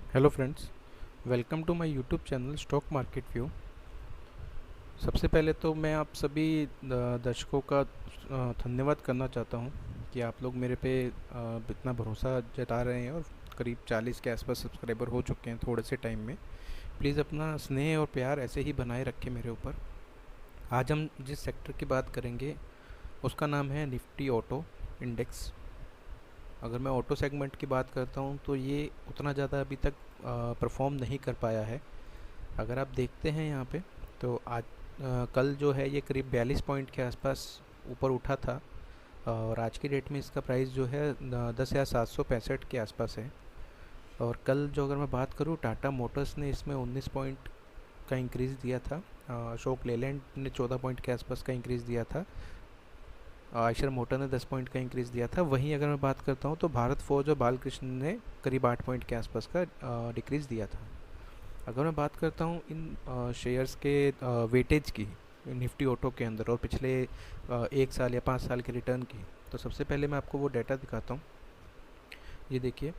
Hello friends, welcome to my YouTube channel stock market view. सबसे पहले तो मैं आप सभी दर्शकों का धन्यवाद करना चाहता हूं कि आप लोग मेरे पे इतना भरोसा जता रहे हैं और करीब 40 के आसपास सब्सक्राइबर हो चुके हैं थोड़े से टाइम में। प्लीज़ अपना स्नेह और प्यार ऐसे ही बनाए रखें मेरे ऊपर। आज हम जिस सेक्टर की बात करेंगे उसका नाम है निफ्टी ऑटो इंडेक्स। अगर मैं ऑटो सेगमेंट की बात करता हूं तो ये उतना ज़्यादा अभी तक परफॉर्म नहीं कर पाया है। अगर आप देखते हैं यहाँ पे तो आज कल जो है ये करीब 42 पॉइंट के आसपास ऊपर उठा था और आज की डेट में इसका प्राइस जो है 10,765 के आसपास है। और कल जो अगर मैं बात करूँ टाटा मोटर्स ने इसमें 19 पॉइंट का इंक्रीज़ दिया था। अशोक लेलैंड ने 14 पॉइंट के आसपास का इंक्रीज़ दिया था। आयशर मोटर ने 10 पॉइंट का इंक्रीज़ दिया था। वहीं अगर मैं बात करता हूँ तो भारत फोर्ज और बालकृष्ण ने करीब 8 पॉइंट के आसपास का डिक्रीज़ दिया था। अगर मैं बात करता हूँ इन शेयर्स के वेटेज की निफ्टी ऑटो के अंदर और पिछले 1 साल या 5 साल के रिटर्न की, तो सबसे पहले मैं आपको वो डाटा दिखाता हूँ। ये देखिए,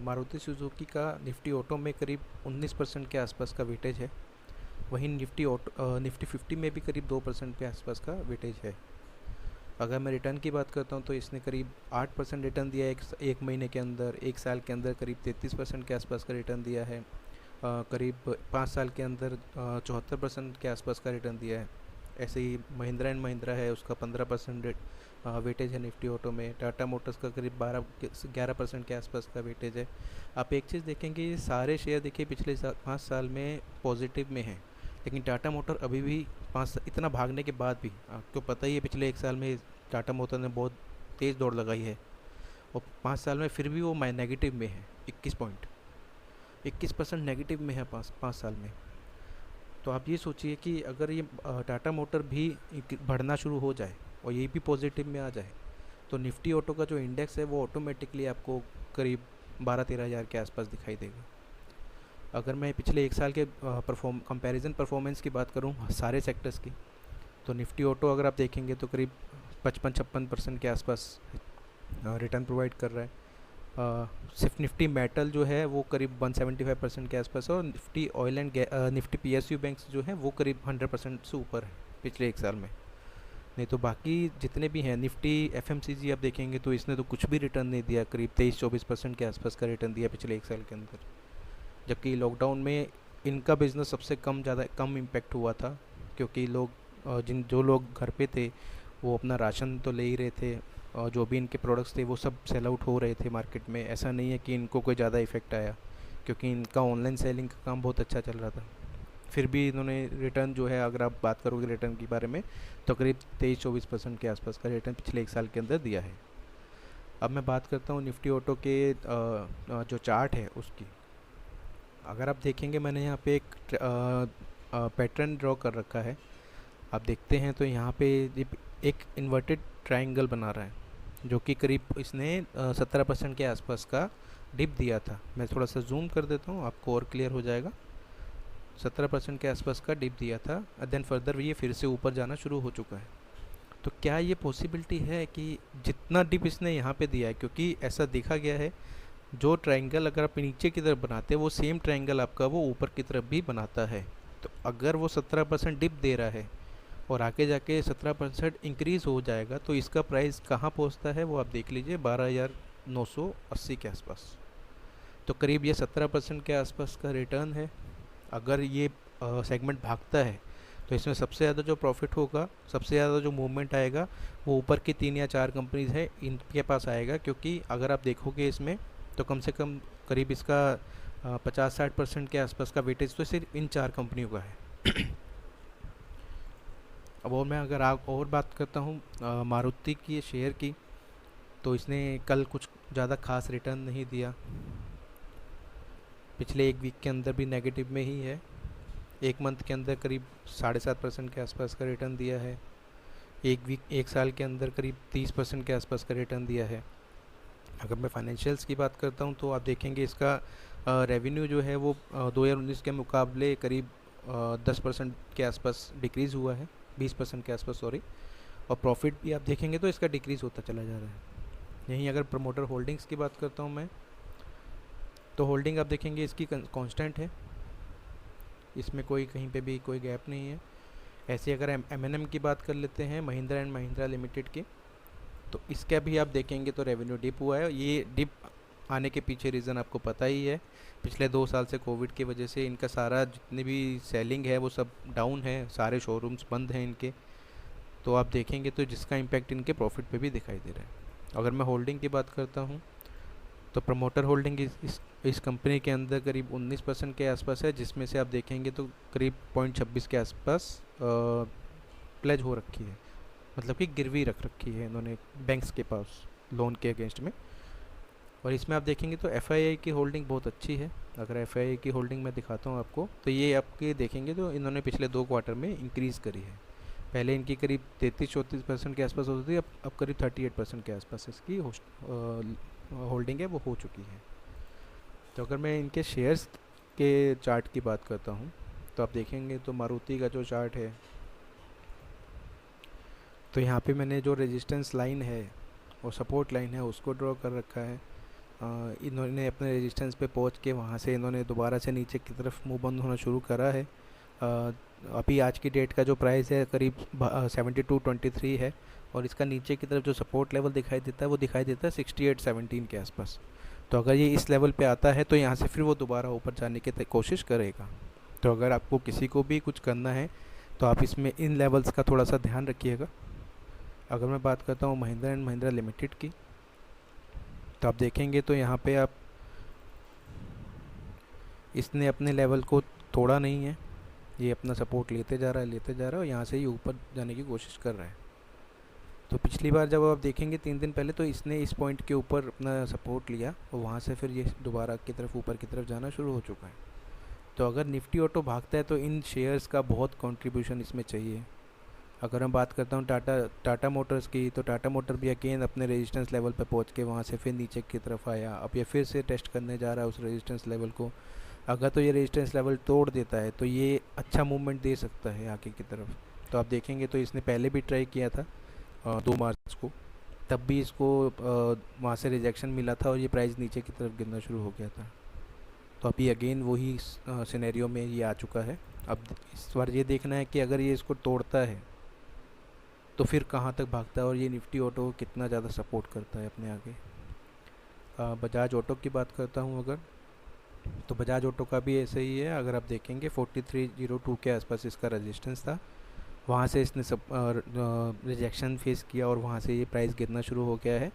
मारुति सुजुकी का निफ्टी ऑटो में करीब 19% के आसपास का वेटेज है। वहीं निफ्टी 50 में भी करीब 2% के आसपास का वेटेज है। अगर मैं रिटर्न की बात करता हूँ तो इसने करीब 8% रिटर्न दिया है एक महीने के अंदर। 1 साल के अंदर करीब 33% के आसपास का रिटर्न दिया है। करीब 5 साल के अंदर 74% के आसपास का रिटर्न दिया है। ऐसे ही महिंद्रा एंड महिंद्रा है, उसका 15% वेटेज है निफ्टी ऑटो में। टाटा मोटर्स का करीब 11% के आसपास का वेटेज है। आप एक चीज़ देखेंगे, ये सारे शेयर देखिए पिछले 5 साल में पॉजिटिव में हैं, लेकिन टाटा मोटर अभी भी इतना भागने के बाद भी आपको पता ही है पिछले 1 साल में टाटा मोटर ने बहुत तेज़ दौड़ लगाई है और 5 साल में फिर भी वो नेगेटिव में है। 21% नेगेटिव में है 5 साल में। तो आप ये सोचिए कि अगर ये टाटा मोटर भी बढ़ना शुरू हो जाए और ये भी पॉजिटिव में आ जाए तो निफ्टी ऑटो का जो इंडेक्स है वो ऑटोमेटिकली आपको करीब 12-13 हज़ार के आसपास दिखाई देगा। अगर मैं पिछले 1 साल के कंपैरिजन परफॉर्मेंस की बात करूँ सारे सेक्टर्स की, तो निफ्टी ऑटो अगर आप देखेंगे तो करीब 55-56% के आसपास रिटर्न प्रोवाइड कर रहा है। सिर्फ निफ्टी मेटल जो है वो करीब 175% के आसपास है और Nifty oil and Nifty PSU banks जो है वो करीब 100% से ऊपर है पिछले 1 साल में। नहीं तो बाकी जितने भी हैं, निफ्टी एफएमसीजी आप देखेंगे तो इसने तो कुछ भी रिटर्न नहीं दिया, करीब 23-24% के आसपास का रिटर्न दिया पिछले 1 साल के अंदर। जबकि लॉकडाउन में इनका बिज़नेस सबसे ज़्यादा कम इम्पेक्ट हुआ था, क्योंकि जो लोग घर पे थे वो अपना राशन तो ले ही रहे थे और जो भी इनके प्रोडक्ट्स थे वो सब सेल आउट हो रहे थे मार्केट में। ऐसा नहीं है कि इनको कोई ज़्यादा इफेक्ट आया, क्योंकि इनका ऑनलाइन सेलिंग का काम बहुत अच्छा चल रहा था। फिर भी इन्होंने रिटर्न जो है, अगर आप बात करोगे रिटर्न के बारे में, तो करीब 23-24% के आसपास का रिटर्न पिछले 1 साल के अंदर दिया है। अब मैं बात करता हूँ निफ्टी ऑटो के जो चार्ट है उसकी। अगर आप देखेंगे मैंने यहाँ पे एक पैटर्न ड्रॉ कर रखा है। आप देखते हैं तो यहाँ पे एक इन्वर्टेड ट्रायंगल बना रहा है, जो कि करीब इसने 17% के आसपास का डिप दिया था। मैं थोड़ा सा जूम कर देता हूँ, आपको और क्लियर हो जाएगा। 17% के आसपास का डिप दिया था, देन फर्दर ये फिर से ऊपर जाना शुरू हो चुका है। तो क्या ये पॉसिबिलिटी है कि जितना डिप इसने यहाँ पे दिया है, क्योंकि ऐसा देखा गया है जो ट्रायंगल अगर आप नीचे की तरफ बनाते हैं वो सेम ट्रायंगल आपका वो ऊपर की तरफ भी बनाता है। तो अगर वो 17% डिप दे रहा है और आगे जाके 17% इंक्रीज़ हो जाएगा तो इसका प्राइस कहाँ पहुँचता है वो आप देख लीजिए, 12,980 के आसपास। तो करीब ये 17% के आसपास का रिटर्न है। अगर ये सेगमेंट भागता है तो इसमें सबसे ज़्यादा जो प्रॉफिट होगा, सबसे ज़्यादा जो मूवमेंट आएगा वो ऊपर की 3 या 4 कंपनीज़ है इनके पास आएगा। क्योंकि अगर आप देखोगे इसमें तो कम से कम करीब इसका 50-60% के आसपास का वेटेज तो सिर्फ इन 4 कंपनियों का है। अब और मैं अगर आप और बात करता हूँ मारुति की शेयर की, तो इसने कल कुछ ज़्यादा खास रिटर्न नहीं दिया। पिछले 1 वीक के अंदर भी नेगेटिव में ही है। 1 मंथ के अंदर करीब 7.5% के आसपास का रिटर्न दिया है। 1 साल के अंदर करीब 30% के आसपास का रिटर्न दिया है। अगर मैं फाइनेंशियल्स की बात करता हूँ तो आप देखेंगे इसका रेवेन्यू जो है वो 2019 के मुकाबले करीब 10% के आसपास डिक्रीज़ हुआ है, 20% के आसपास सॉरी। और प्रॉफिट भी आप देखेंगे तो इसका डिक्रीज़ होता चला जा रहा है। यहीं अगर प्रमोटर होल्डिंग्स की बात करता हूँ मैं, तो होल्डिंग आप देखेंगे इसकी कांस्टेंट है, इसमें कोई कहीं पे भी कोई गैप नहीं है। ऐसे अगर M&M की बात कर लेते हैं, महिंद्रा एंड महिंद्रा लिमिटेड की, तो इसका भी आप देखेंगे तो रेवेन्यू डिप हुआ है। ये डिप आने के पीछे रीज़न आपको पता ही है, पिछले 2 साल से कोविड की वजह से इनका सारा जितनी भी सेलिंग है वो सब डाउन है, सारे शोरूम्स बंद हैं इनके। तो आप देखेंगे तो जिसका इम्पैक्ट इनके प्रॉफिट पे भी दिखाई दे रहा है। अगर मैं होल्डिंग की बात करता हूँ तो प्रमोटर होल्डिंग इस कंपनी के अंदर करीब 19% के आसपास है, जिसमें से आप देखेंगे तो करीब 0.26 के आसपास प्लेज हो रखी है, मतलब कि गिरवी रख रखी है इन्होंने बैंक्स के पास लोन के अगेंस्ट में। और इसमें आप देखेंगे तो FII की होल्डिंग बहुत अच्छी है। अगर FII की होल्डिंग मैं दिखाता हूँ आपको, तो ये आपके देखेंगे तो इन्होंने पिछले 2 क्वार्टर में इंक्रीज़ करी है। पहले इनकी करीब 33-34% के आसपास होती थी, अब करीब 38% के आसपास इसकी होल्डिंग है वो हो चुकी है। तो अगर मैं इनके शेयर्स के चार्ट की बात करता हूँ तो आप देखेंगे तो मारुति का जो चार्ट है, तो यहाँ पे मैंने जो रेजिस्टेंस लाइन है और सपोर्ट लाइन है उसको ड्रॉ कर रखा है। इन्होंने अपने रेजिस्टेंस पे पहुँच के वहाँ से इन्होंने दोबारा से नीचे की तरफ मूव बंद होना शुरू करा है। अभी आज की डेट का जो प्राइस है करीब 72.23 है, और इसका नीचे की तरफ जो सपोर्ट लेवल दिखाई देता है वो दिखाई देता है 68.17 के आसपास। तो अगर ये इस लेवल पे आता है तो यहाँ से फिर वो दोबारा ऊपर जाने की कोशिश करेगा। तो अगर आपको किसी को भी कुछ करना है तो आप इसमें इन लेवल्स का थोड़ा सा ध्यान रखिएगा। अगर मैं बात करता हूँ महिंद्रा एंड महिंद्रा लिमिटेड की, तो आप देखेंगे तो यहाँ पे आप इसने अपने लेवल को तोड़ा नहीं है, ये अपना सपोर्ट लेते जा रहा है और यहाँ से ही ऊपर जाने की कोशिश कर रहा है। तो पिछली बार जब आप देखेंगे 3 दिन पहले, तो इसने इस पॉइंट के ऊपर अपना सपोर्ट लिया और वहाँ से फिर ये दोबारा की तरफ ऊपर की तरफ जाना शुरू हो चुका है। तो अगर निफ्टी ऑटो भागता है तो इन शेयर्स का बहुत कंट्रीब्यूशन इसमें चाहिए। अगर मैं बात करता हूँ टाटा मोटर्स की, तो टाटा मोटर भी अगेन अपने रेजिस्टेंस लेवल पर पहुँच के वहाँ से फिर नीचे की तरफ आया। अब ये फिर से टेस्ट करने जा रहा है उस रेजिस्टेंस लेवल को। अगर तो ये रेजिस्टेंस लेवल तोड़ देता है तो ये अच्छा मूवमेंट दे सकता है आगे की तरफ। तो आप देखेंगे तो इसने पहले भी ट्राई किया था 2 मार्च को, तब भी इसको वहाँ से रिजेक्शन मिला था और ये प्राइस नीचे की तरफ गिरना शुरू हो गया था। तो अभी अगेन वही सिनेरियो में ये आ चुका है। अब इस बार ये देखना है कि अगर ये इसको तोड़ता है तो फिर कहाँ तक भागता है और ये निफ्टी ऑटो कितना ज़्यादा सपोर्ट करता है अपने आगे। बजाज ऑटो की बात करता हूँ अगर, तो बजाज ऑटो का भी ऐसे ही है। अगर आप देखेंगे 4302 के आसपास इसका रेजिस्टेंस था, वहाँ से इसने सब रिजेक्शन फेस किया और वहाँ से ये प्राइस गिरना शुरू हो गया है।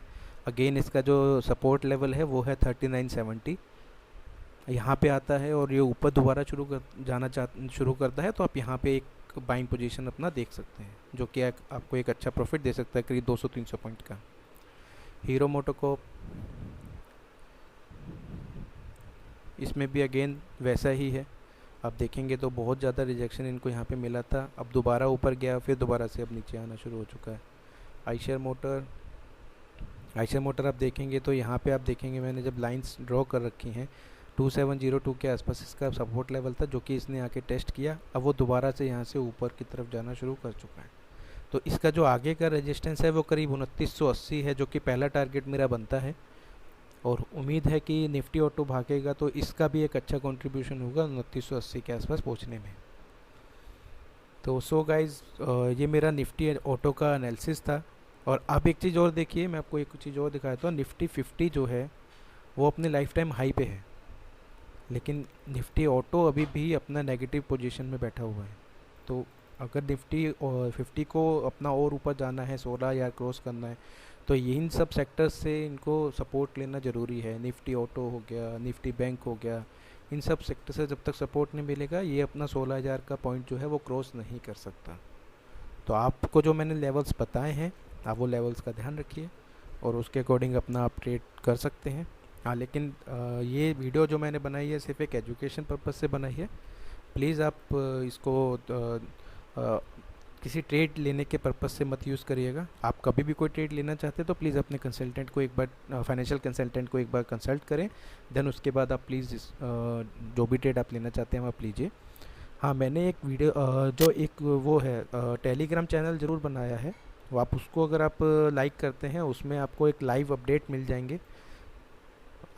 अगेन इसका जो सपोर्ट लेवल है वो है 3970, यहाँ पे आता है और ये ऊपर दोबारा शुरू करता है। तो आप यहाँ पे एक बाइंग पोजीशन अपना देख सकते हैं, जो कि आपको एक अच्छा प्रॉफिट दे सकता है करीब 200-300 पॉइंट का। हीरो मोटोकॉर्प, इसमें भी अगेन वैसा ही है। आप देखेंगे तो बहुत ज़्यादा रिजेक्शन इनको यहाँ पे मिला था, अब दोबारा ऊपर गया, फिर दोबारा से अब नीचे आना शुरू हो चुका है। आइशर मोटर आप देखेंगे तो यहाँ पे आप देखेंगे मैंने जब लाइंस ड्रॉ कर रखी हैं 2702 के आसपास इसका सपोर्ट लेवल था, जो कि इसने आके टेस्ट किया। अब वो दोबारा से यहाँ से ऊपर की तरफ जाना शुरू कर चुका है। तो इसका जो आगे का रेजिस्टेंस है वो करीब 2980 है, जो कि पहला टारगेट मेरा बनता है। और उम्मीद है कि निफ्टी ऑटो भागेगा तो इसका भी एक अच्छा कंट्रीब्यूशन होगा 2980 के आसपास पहुंचने में। तो सो गाइज, ये मेरा निफ्टी ऑटो का एनालिसिस था। और आप एक चीज़ और देखिए, मैं आपको एक चीज़ और दिखाता हूँ। निफ्टी 50 जो है वो अपने लाइफ टाइम हाई पे है, लेकिन निफ्टी ऑटो अभी भी अपना नेगेटिव पोजीशन में बैठा हुआ है। तो अगर निफ्टी 50 को अपना और ऊपर जाना है, 16,000 क्रॉस करना है, तो इन सब सेक्टर्स से इनको सपोर्ट लेना ज़रूरी है। निफ्टी ऑटो हो गया, निफ्टी बैंक हो गया, इन सब सेक्टर से जब तक सपोर्ट नहीं मिलेगा ये अपना 16,000 का पॉइंट जो है वो क्रॉस नहीं कर सकता। तो आपको जो मैंने लेवल्स बताए हैं आप वो लेवल्स का ध्यान रखिए और उसके अकॉर्डिंग अपना आप ट्रेड कर सकते हैं। हाँ, लेकिन ये वीडियो जो मैंने बनाई है सिर्फ एक एजुकेशन पर्पज़ से बनाई है। प्लीज़ आप इसको किसी ट्रेड लेने के पर्पज़ से मत यूज़ करिएगा। आप कभी भी कोई ट्रेड लेना चाहते हैं तो प्लीज़ अपने कंसल्टेंट को एक बार, फाइनेंशियल कंसल्टेंट को एक बार कंसल्ट करें, देन उसके बाद आप प्लीज़ जो भी ट्रेड आप लेना चाहते हैं आप लीजिए। हाँ, मैंने एक वीडियो जो एक वो है टेलीग्राम चैनल ज़रूर बनाया है, वो आप उसको अगर आप लाइक करते हैं उसमें आपको एक लाइव अपडेट मिल जाएंगे।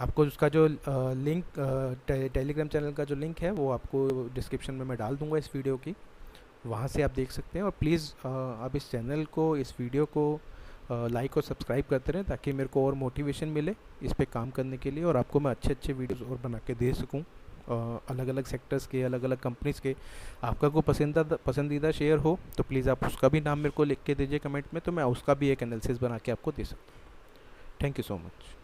आपको उसका जो लिंक टेलीग्राम चैनल का जो लिंक है वो आपको डिस्क्रिप्शन में मैं डाल दूंगा इस वीडियो की, वहाँ से आप देख सकते हैं। और प्लीज़ आप इस चैनल को, इस वीडियो को लाइक और सब्सक्राइब करते रहें ताकि मेरे को और मोटिवेशन मिले इस पे काम करने के लिए, और आपको मैं अच्छे अच्छे वीडियोस और बना के दे सकूं अलग अलग सेक्टर्स के, अलग अलग कंपनीज़ के। आपका कोई पसंदीदा शेयर हो तो प्लीज़ आप उसका भी नाम मेरे को लिख के दीजिए कमेंट में, तो मैं उसका भी एक एनालिसिस बना के आपको दे सकता हूँ। Thank you so much.